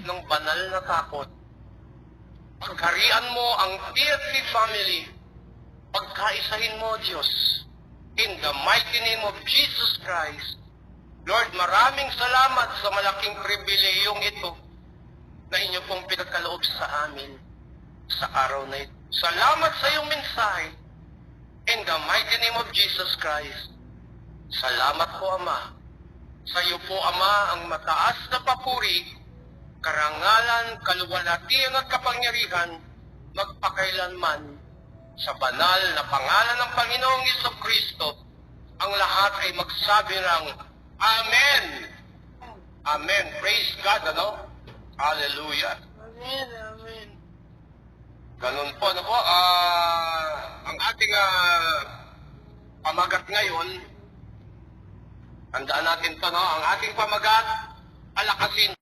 ng banal na takot. Pagharian mo ang TFC family. Pagkaisahin mo, Diyos. In the mighty name of Jesus Christ. Lord, maraming salamat sa malaking pribilehiyong ito na inyo pong pinagkaloob sa amin sa araw na ito. Salamat sa iyong mensahe. In the mighty name of Jesus Christ. Salamat po, Ama. Sa iyo po, Ama, ang mataas na papuri, karangalan, kaluwalhatian at kapangyarihan, magpakailanman, sa banal na pangalan ng Panginoong Jesucristo, ang lahat ay magsabi ng Amen! Amen. Praise God, ano? Hallelujah. Amen, amen. Ganun po, ano po, ang ating pamagat ngayon, tandaan natin to, no? Ang ating pamagat, palakasin